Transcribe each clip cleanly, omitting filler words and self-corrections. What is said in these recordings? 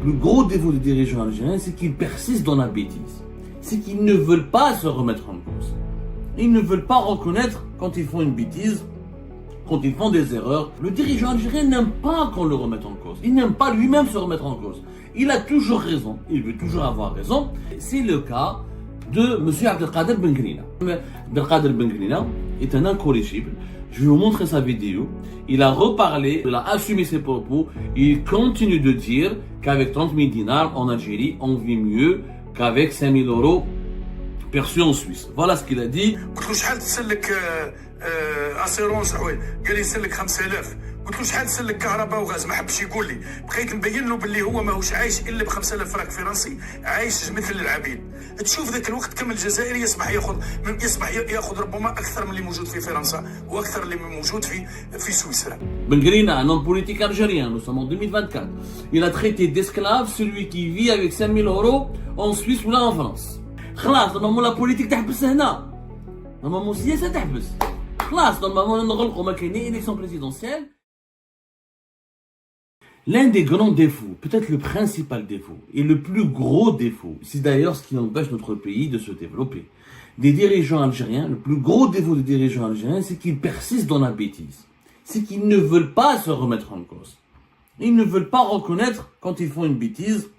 plus gros défaut des dirigeants algériens, c'est qu'ils persistent dans la bêtise. C'est qu'ils ne veulent pas se remettre en cause. Ils ne veulent pas reconnaître quand ils font une bêtise, quand ils font des erreurs. Le dirigeant algérien n'aime pas qu'on le remette en cause. Il n'aime pas lui-même se remettre en cause. Il a toujours raison. Il veut toujours avoir raison. C'est le cas de M. Abdelkader Bengrina. Abdelkader Bengrina est un incorrigible. Je vais vous montrer sa vidéo. Il a reparlé, il a assumé ses propos. Il continue de dire qu'avec 30 000 dinars en Algérie, on vit mieux qu'avec 5 000 euros perçus en Suisse. Voilà ce qu'il a dit. قلت له شحال تسلك اسيرونس قال لي سلك 5000 قلت له شحال تسلك كهرباء وغاز ما حبش يقول لي بقيت نبين له باللي هو ماهوش عايش الا ب 5000 فرنك فرنسي عايش مثل العبيد تشوف ذاك الوقت كم الجزائري يسمح ياخذ ربما اكثر من اللي موجود في فرنسا واكثر اللي موجود في سويسرا. Bengrina, un homme politique algérien, nous sommes en 2024. Il a traité d'esclave celui qui vit avec 5 000 euros en Suisse ou là en France. خلاص normalement la politique تحبس هنا. normalement السياسة تحبس. خلاص normalement نغلقوا ما كاينين élection présidentielle. L'un des grands défauts, peut-être le principal défaut, et le plus gros défaut, c'est d'ailleurs ce qui empêche notre pays de se développer. Des dirigeants algériens, le plus gros défaut des dirigeants algériens, c'est qu'ils persistent dans la bêtise. C'est qu'ils ne veulent pas se remettre en cause. Ils ne veulent pas reconnaître quand ils font une bêtise,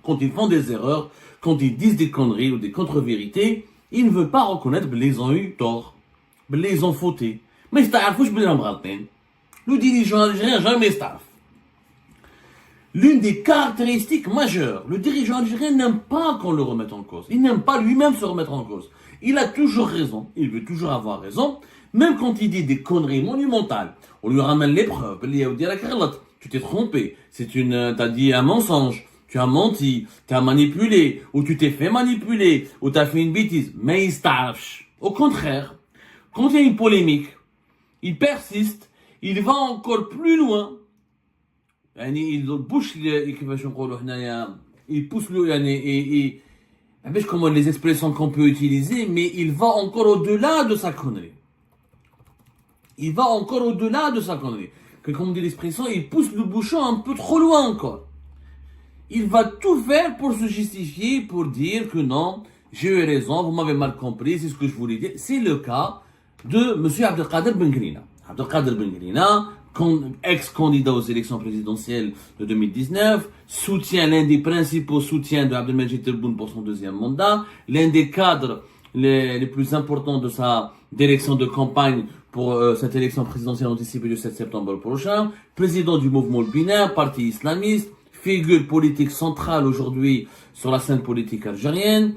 quand ils font des erreurs, quand ils disent des conneries ou des contre-vérités. Ils ne veulent pas reconnaître qu'ils ont eu tort, qu'ils ont fauté. Mais ils ne le dirigeant algérien jamais staf. L'une des caractéristiques majeures, le dirigeant algérien n'aime pas qu'on le remette en cause. Il n'aime pas lui-même se remettre en cause. Il a toujours raison, il veut toujours avoir raison, même quand il dit des conneries monumentales. On lui ramène les preuves, tu t'es trompé, t'as dit un mensonge, tu as menti, tu as manipulé, ou tu t'es fait manipuler, ou tu as fait une bêtise. Mais il s'tafche. Au contraire, quand il y a une polémique, il persiste, il va encore plus loin. Il pousse comment les expressions qu'on peut utiliser, mais il va encore au-delà de sa connerie. Il va encore au-delà de sa connerie. Comme dit l'expression, il pousse le bouchon un peu trop loin encore. Il va tout faire pour se justifier, pour dire que non, j'ai eu raison, vous m'avez mal compris, c'est ce que je voulais dire. C'est le cas de M. Abdelkader Bengrina. Abdelkader Bengrina, ex-candidat aux élections présidentielles de 2019, soutient l'un des principaux soutiens de Abdelmajid Tebboune pour son deuxième mandat, l'un des cadres les plus importants de sa direction de campagne pour cette élection présidentielle anticipée du 7 septembre prochain, président du mouvement binaire, parti islamiste, figure politique centrale aujourd'hui sur la scène politique algérienne,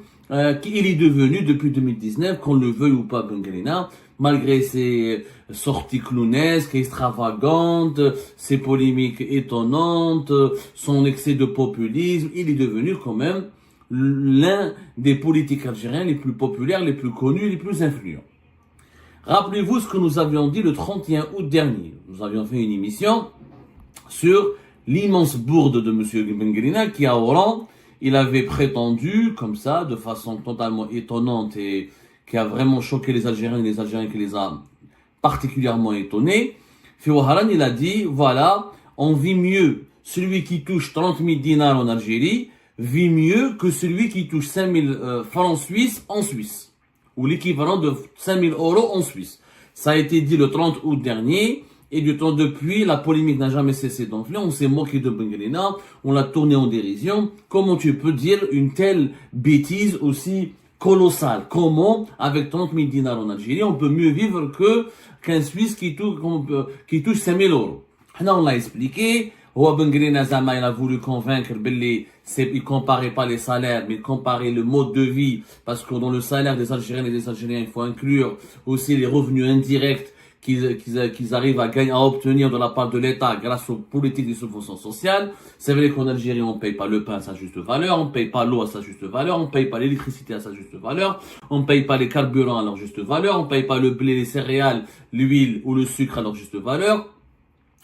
qu'il est devenu depuis 2019, qu'on le veuille ou pas Bengrina, malgré ses sorties clownesques, extravagantes, ses polémiques étonnantes, son excès de populisme, il est devenu quand même l'un des politiques algériens les plus populaires, les plus connus, les plus influents. Rappelez-vous ce que nous avions dit le 31 août dernier. Nous avions fait une émission sur l'immense bourde de M. Bengrina qui, à Oran, il avait prétendu, comme ça, de façon totalement étonnante et qui a vraiment choqué les Algériens et les Algériens qui les a particulièrement étonnés. Fouharan, il a dit, voilà, on vit mieux. Celui qui touche 30 000 dinars en Algérie vit mieux que celui qui touche 5 000 francs suisses en Suisse. Ou l'équivalent de 5 000 euros en Suisse. Ça a été dit le 30 août dernier. Et du temps depuis, la polémique n'a jamais cessé d'enfler. On s'est moqué de Bengrina. On l'a tourné en dérision. Comment tu peux dire une telle bêtise aussi colossale? Comment, avec 30 000 dinars en Algérie, on peut mieux vivre qu'un Suisse qui touche 5 000 euros? Là, on l'a expliqué. Bengrina Zama, il a voulu convaincre il comparait pas les salaires, mais il comparait le mode de vie. Parce que dans le salaire des Algériens et des Algériens, il faut inclure aussi les revenus indirects qu'ils arrivent à obtenir de la part de l'État grâce aux politiques de subventions sociales. C'est vrai qu'en Algérie, on ne paye pas le pain à sa juste valeur, on ne paye pas l'eau à sa juste valeur, on ne paye pas l'électricité à sa juste valeur, on ne paye pas les carburants à leur juste valeur, on ne paye pas le blé, les céréales, l'huile ou le sucre à leur juste valeur.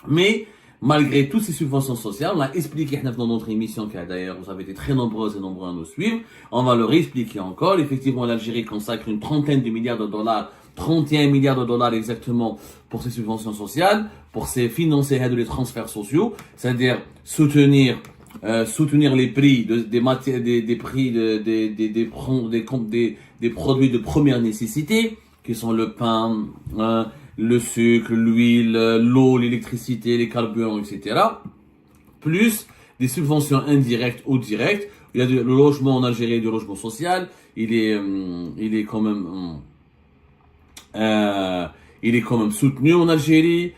Mais malgré toutes ces subventions sociales, on l'a expliqué dans notre émission, qui d'ailleurs vous avez été très nombreuses et nombreux à nous suivre, on va le réexpliquer encore. Effectivement, l'Algérie consacre une trentaine de milliards de dollars, 31 milliards de dollars exactement pour ces subventions sociales, pour financer les transferts sociaux, c'est-à-dire soutenir soutenir les prix des matières, des prix des produits de première nécessité, qui sont le pain, le sucre, l'huile, l'eau, l'électricité, les carburants, etc. Plus des subventions indirectes ou directes. Il y a le logement en Algérie, du logement social. Il est quand même soutenu en Algérie.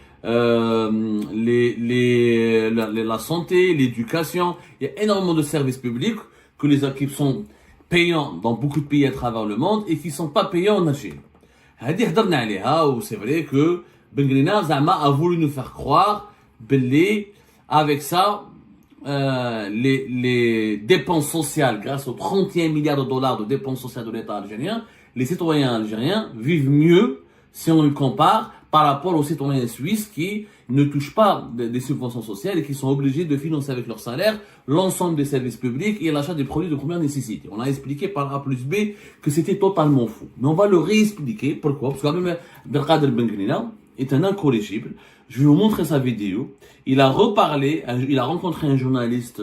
La santé, l'éducation. Il y a énormément de services publics qui sont payants dans beaucoup de pays à travers le monde et qui sont pas payants en Algérie. C'est vrai que Ben Grina a voulu nous faire croire avec ça, les dépenses sociales, grâce aux 31 milliards de dollars de dépenses sociales de l'État algérien, les citoyens algériens vivent mieux si on le compare par rapport aux citoyens suisses qui ne touchent pas des subventions sociales et qui sont obligés de financer avec leur salaire l'ensemble des services publics et l'achat des produits de première nécessité. On a expliqué par A plus B que c'était totalement faux. Mais on va le réexpliquer. Pourquoi? Parce que même Belkadr Ben Grina est un incorrigible. Je vais vous montrer sa vidéo. Il a rencontré un journaliste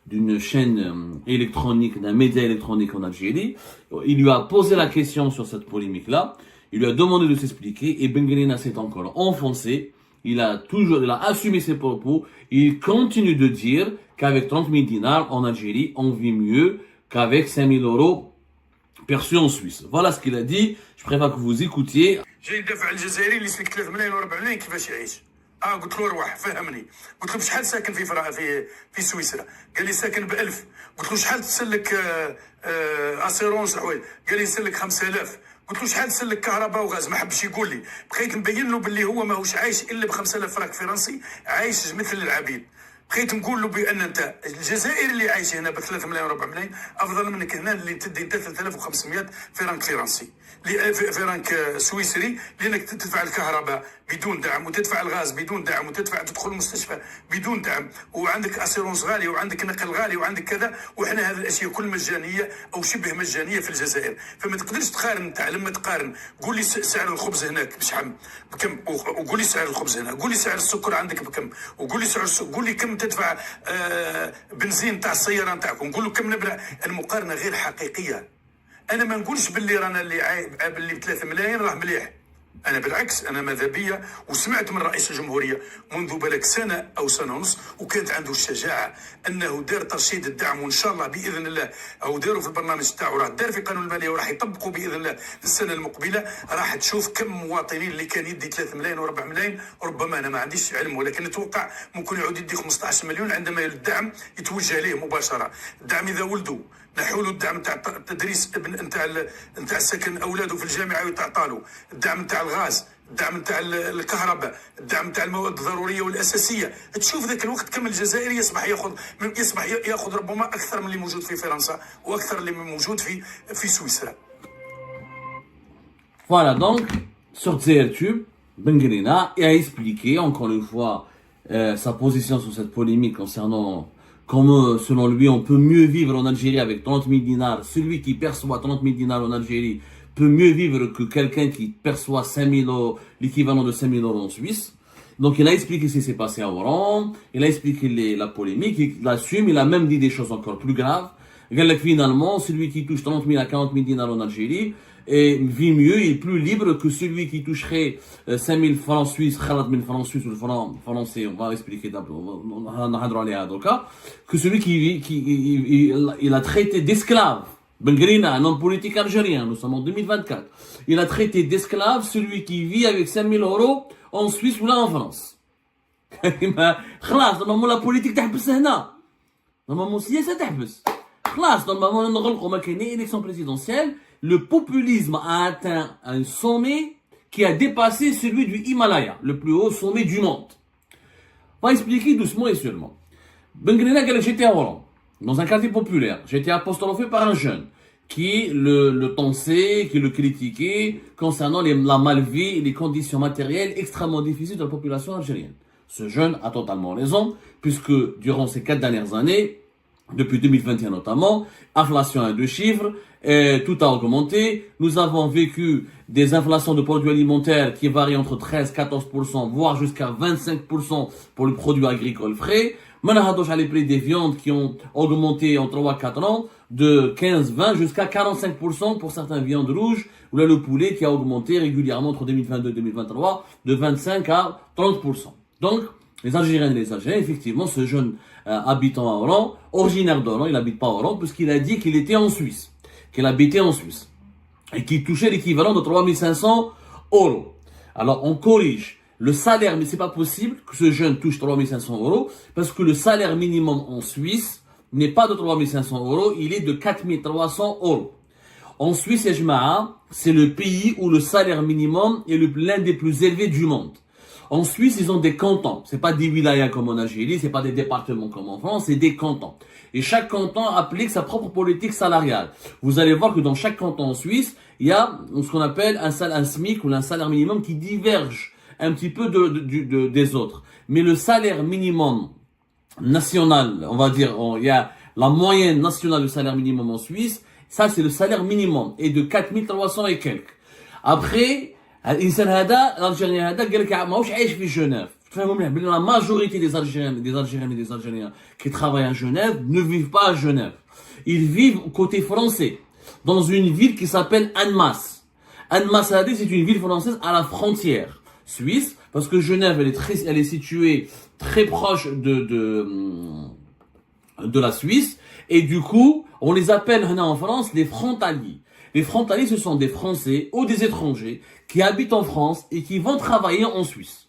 d'une chaîne électronique, d'un média électronique en Algérie. Il lui a posé la question sur cette polémique-là. Il lui a demandé de s'expliquer et Ben Grina s'est encore enfoncé. Il a assumé ses propos. Il continue de dire qu'avec 30 000 dinars en Algérie, on vit mieux qu'avec 5 000 euros perçus en Suisse. Voilà ce qu'il a dit. Je préfère que vous écoutiez. جاي ندافع على الجزائري اللي سلك 3 ملايين و4 ملايين كيفاش يعيش. قلت له روح فهمني. قلت له بشحال ساكن في سويسرا؟ قال لي ساكن ب1000. قلت له شحال تسلك اسيرونس حوايج؟ قال لي يسلك 5000. قلت له شحال تسلك كهرباء وغاز؟ ما حبش يقول لي. بقيت نبين له باللي هو ماهوش عايش الا ب 5000 فرنك فرنسي، عايش مثل العبيد. بقيت نقول له بان انت الجزائري اللي عايش هنا ب 3 ملايين و 4 ملايين افضل منك هنا اللي تدي انت 3500 فرنك فرنسي، فرنك سويسري، لانك تدفع الكهرباء بدون دعم وتدفع الغاز بدون دعم تدخل المستشفى بدون دعم، وعندك اسيرونس غالي وعندك نقل غالي وعندك كذا، وحنا هذه الاشياء كل مجانيه او شبه مجانيه في الجزائر. فما تقدرش تقارن. انت لما تقارن قول لي سعر الخبز هناك بشحال بكم، وقول لي سعر الخبز هنا، قول لي سعر السكر عندك بكم، وقول لي قول لي كم تدفع بنزين تاع السياره نتاعكم، نقول له كم نبلع. المقارنه غير حقيقيه. انا ما نقولش باللي رانا باللي ب 3 ملايين راه مليح. انا بالعكس، انا ماذا بيا وسمعت من رئيس الجمهوريه منذ بلك سنه او سنه ونص، وكانت عنده الشجاعه انه دار ترشيد الدعم، وان شاء الله باذن الله او داروا في البرنامج تاعو، راه دار في قانون الماليه وراح يطبقوا باذن الله في السنه المقبله. راح تشوف كم مواطنين اللي كان يدي 3 ملايين و4 ملايين. ربما انا ما عنديش علم، ولكن نتوقع ممكن يعود يدي 15 مليون عندما الدعم يتوجه ليه مباشره. الدعم اذا ولدوا نحولوا الدعم نتاع التدريس نتاع السكن اولاده في الجامعه ويتعطالوا، الدعم نتاع الغاز، الدعم نتاع الكهرباء، الدعم نتاع المواد الضروريه والاساسيه. تشوف ذاك الوقت كم الجزائري يصبح ياخذ ربما اكثر من اللي موجود في فرنسا واكثر اللي موجود في سويسرا. Voilà, donc sur ZRTube, Ben Grina a expliqué encore une fois sa position sur cette polémique concernant comment, selon lui, on peut mieux vivre en Algérie avec 30 000 dinars. Celui qui perçoit 30 000 dinars en Algérie peut mieux vivre que quelqu'un qui perçoit 5 000 euros, l'équivalent de 5 000 euros en Suisse. Donc, il a expliqué ce qui s'est passé à Oran, il a expliqué la polémique, il l'assume, il a même dit des choses encore plus graves. Finalement, celui qui touche 30 000 à 40 000 dinars en Algérie et vit mieux, il est plus libre que celui qui toucherait 5 000 francs suisses, 4 000 francs suisses ou le franc français, on va expliquer que celui il a traité d'esclave. Ben Grina, un homme politique algérien, nous sommes en 2024. Il a traité d'esclave celui qui vit avec 5 000 euros en Suisse ou là en France. خلاص normalement la politique تحبس هنا. Normalement السياسة تحبس. خلاص normalement نغلقوا ما كاينين élection présidentielle. Le populisme a atteint un sommet qui a dépassé celui du Himalaya, le plus haut sommet du monde. On va expliquer doucement et sûrement. Ben Grina, j'étais à Hollande, dans un quartier populaire. J'ai été apostrophé par un jeune qui le tensait, qui le critiquait concernant la malvie et les conditions matérielles extrêmement difficiles de la population algérienne. Ce jeune a totalement raison, puisque durant ces 4 dernières années, depuis 2021 notamment, inflation à 2 chiffres, tout a augmenté. Nous avons vécu des inflations de produits alimentaires qui varient entre 13-14%, voire jusqu'à 25% pour les produits agricoles frais. Manahadouche a les prix des viandes qui ont augmenté en 3-4 ans de 15-20 jusqu'à 45% pour certaines viandes rouges, ou là le poulet qui a augmenté régulièrement entre 2022 et 2023 de 25 à 30%. Donc, les Algériens et les Algériens, effectivement, ce jeune habitant à Oran, originaire d'Oran, il n'habite pas à Oran, puisqu'il a dit qu'il était en Suisse, qu'il habitait en Suisse, et qu'il touchait l'équivalent de 3500 euros. Alors, on corrige. Le salaire, mais c'est pas possible que ce jeune touche 3500 euros, parce que le salaire minimum en Suisse n'est pas de 3500 euros, il est de 4300 euros. En Suisse, c'est le pays où le salaire minimum est l'un des plus élevés du monde. En Suisse, ils ont des cantons. C'est pas des wilayas comme en Algérie, c'est pas des départements comme en France, c'est des cantons. Et chaque canton applique sa propre politique salariale. Vous allez voir que dans chaque canton en Suisse, il y a ce qu'on appelle un SMIC ou un salaire minimum qui diverge un petit peu des autres. Mais le salaire minimum national, on va dire, il y a la moyenne nationale du salaire minimum en Suisse, ça c'est le salaire minimum, et de 4300 et quelques. Après, l'Algérien Genève. La majorité des Algériennes et des Algériens qui travaillent à Genève ne vivent pas à Genève. Ils vivent côté français, dans une ville qui s'appelle Annemasse. Annemasse, c'est une ville française à la frontière suisse, parce que Genève, elle est située très proche de la Suisse, et du coup, on les appelle en France les frontaliers. Les frontaliers, ce sont des Français ou des étrangers qui habitent en France et qui vont travailler en Suisse.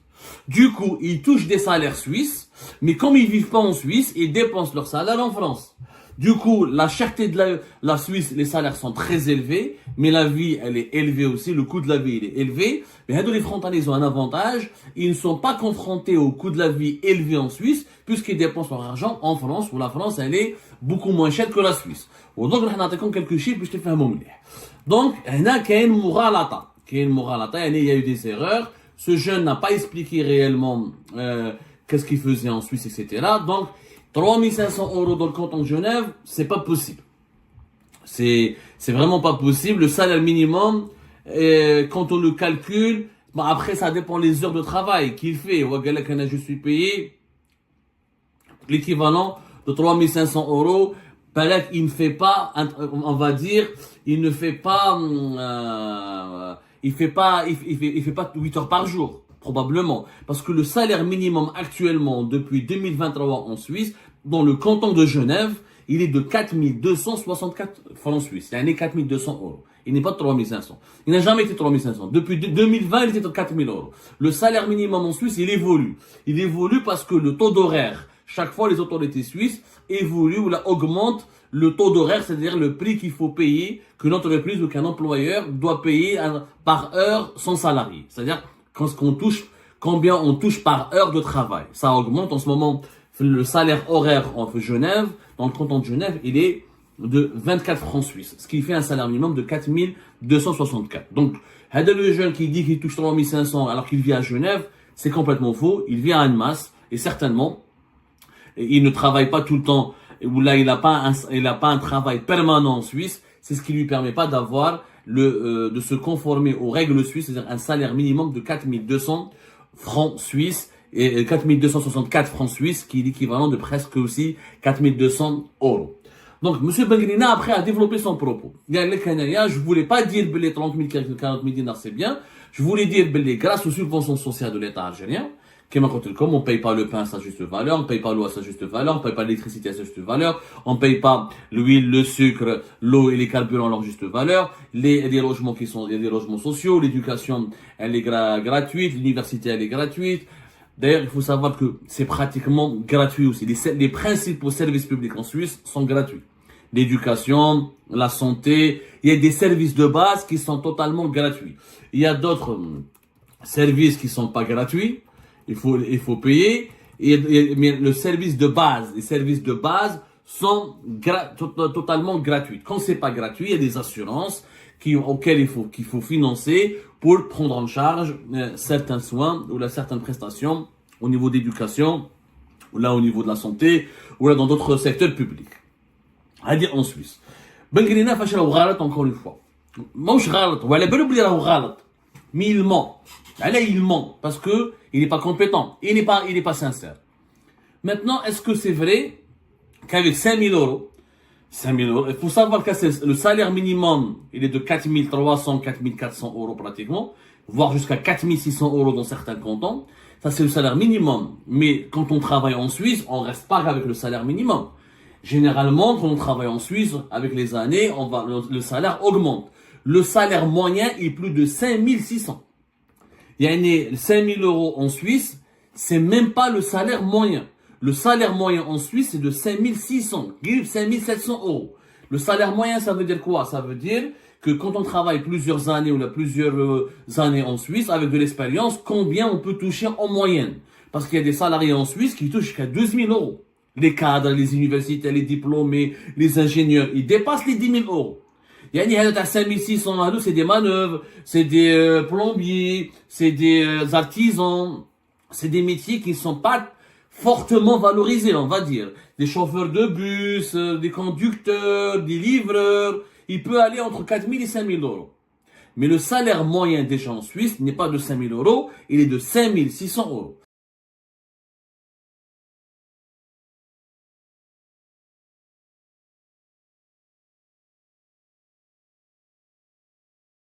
Du coup, ils touchent des salaires suisses, mais comme ils vivent pas en Suisse, ils dépensent leur salaire en France. Du coup, la cherté de la Suisse, les salaires sont très élevés, mais la vie, elle est élevée aussi, le coût de la vie, il est élevé. Mais les frontaliers ont un avantage, ils ne sont pas confrontés au coût de la vie élevé en Suisse, puisqu'ils dépensent leur argent en France, où la France, elle est beaucoup moins chère que la Suisse. Donc, on a quelques chiffres, je te fais un moment. Donc, il y a une moralata. Il y a eu des erreurs. Ce jeune n'a pas expliqué réellement qu'est-ce qu'il faisait en Suisse, etc. Donc, 3500 euros dans le canton de Genève, c'est pas possible. C'est vraiment pas possible. Le salaire minimum, quand on le calcule, après ça dépend des heures de travail qu'il fait. Je suis payé l'équivalent de 3500 euros. Peut-être il ne fait pas, on va dire, il ne fait pas, il fait pas 8 heures par jour. Probablement. Parce que le salaire minimum actuellement, depuis 2023 en Suisse, dans le canton de Genève, il est de 4264 francs suisses. Il est 4200 euros. Il n'est pas de 3500. Il n'a jamais été 3500. Depuis 2020, il était de 4000 euros. Le salaire minimum en Suisse, il évolue. Il évolue parce que le taux d'horaire, chaque fois les autorités suisses évoluent ou augmentent le taux d'horaire, c'est-à-dire le prix qu'il faut payer, qu'une entreprise ou qu'un employeur doit payer par heure son salarié. C'est-à-dire, combien on touche par heure de travail. Ça augmente en ce moment. Le salaire horaire en Genève, dans le canton de Genève, il est de 24 francs suisses, ce qui fait un salaire minimum de 4264. Donc, le jeune qui dit qu'il touche 3500 alors qu'il vit à Genève, c'est complètement faux. Il vit à Annemasse et certainement, il ne travaille pas tout le temps, ou là il n'a pas un travail permanent en Suisse. C'est ce qui lui permet pas d'avoir de se conformer aux règles suisses, c'est-à-dire un salaire minimum de 4200 francs suisses et 4264 francs suisses, qui est l'équivalent de presque aussi 4200 euros. Donc, monsieur Bengrina, après, a développé son propos. Je voulais pas dire que les 30 000, 40 000 dinars, c'est bien. Je voulais dire que grâce aux subventions sociales de l'État algérien, comme on paye pas le pain à sa juste valeur, on paye pas l'eau à sa juste valeur, on paye pas l'électricité à sa juste valeur, on paye pas l'huile, le sucre, l'eau et les carburants à leur juste valeur, les logements il y a des logements sociaux, l'éducation, elle est gratuite, l'université, elle est gratuite. D'ailleurs, il faut savoir que c'est pratiquement gratuit aussi. Les principaux services publics en Suisse sont gratuits. L'éducation, la santé, il y a des services de base qui sont totalement gratuits. Il y a d'autres services qui sont pas gratuits. Il faut payer. Mais le service de base, les services de base sont totalement gratuits. Quand c'est pas gratuit, il y a des assurances auxquelles qu'il faut financer pour prendre en charge certains soins ou certaines prestations au niveau d'éducation, ou là au niveau de la santé, ou là dans d'autres secteurs publics. À dire en Suisse. Bengrina fachal ghalat encore une fois. Mouch ghalat, ou elle est oublié la ghalat. Mais il ment. Il ment parce que il n'est pas compétent, il n'est pas sincère. Maintenant, est-ce que c'est vrai qu'avec 5000 euros, il faut savoir que le salaire minimum, il est de 4300, 4400 euros pratiquement, voire jusqu'à 4600 euros dans certains cantons. Ça, c'est le salaire minimum. Mais quand on travaille en Suisse, on reste pas avec le salaire minimum. Généralement, quand on travaille en Suisse, avec les années, le salaire augmente. Le salaire moyen est plus de 5600. Il y a 5000 euros en Suisse, c'est même pas le salaire moyen. Le salaire moyen en Suisse, c'est de 5600, 5700 euros. Le salaire moyen, ça veut dire quoi? Ça veut dire que quand on travaille plusieurs années ou plusieurs années en Suisse, avec de l'expérience, combien on peut toucher en moyenne? Parce qu'il y a des salariés en Suisse qui touchent jusqu'à 2000 euros. Les cadres, les universités, les diplômés, les ingénieurs, ils dépassent les 10 000 euros. Il y a 5600 c'est des manœuvres, c'est des plombiers, c'est des artisans, c'est des métiers qui ne sont pas fortement valorisés, on va dire. Des chauffeurs de bus, des conducteurs, des livreurs, il peut aller entre 4000 et 5000 euros. Mais le salaire moyen des gens en Suisse n'est pas de 5000 euros, il est de 5600 euros.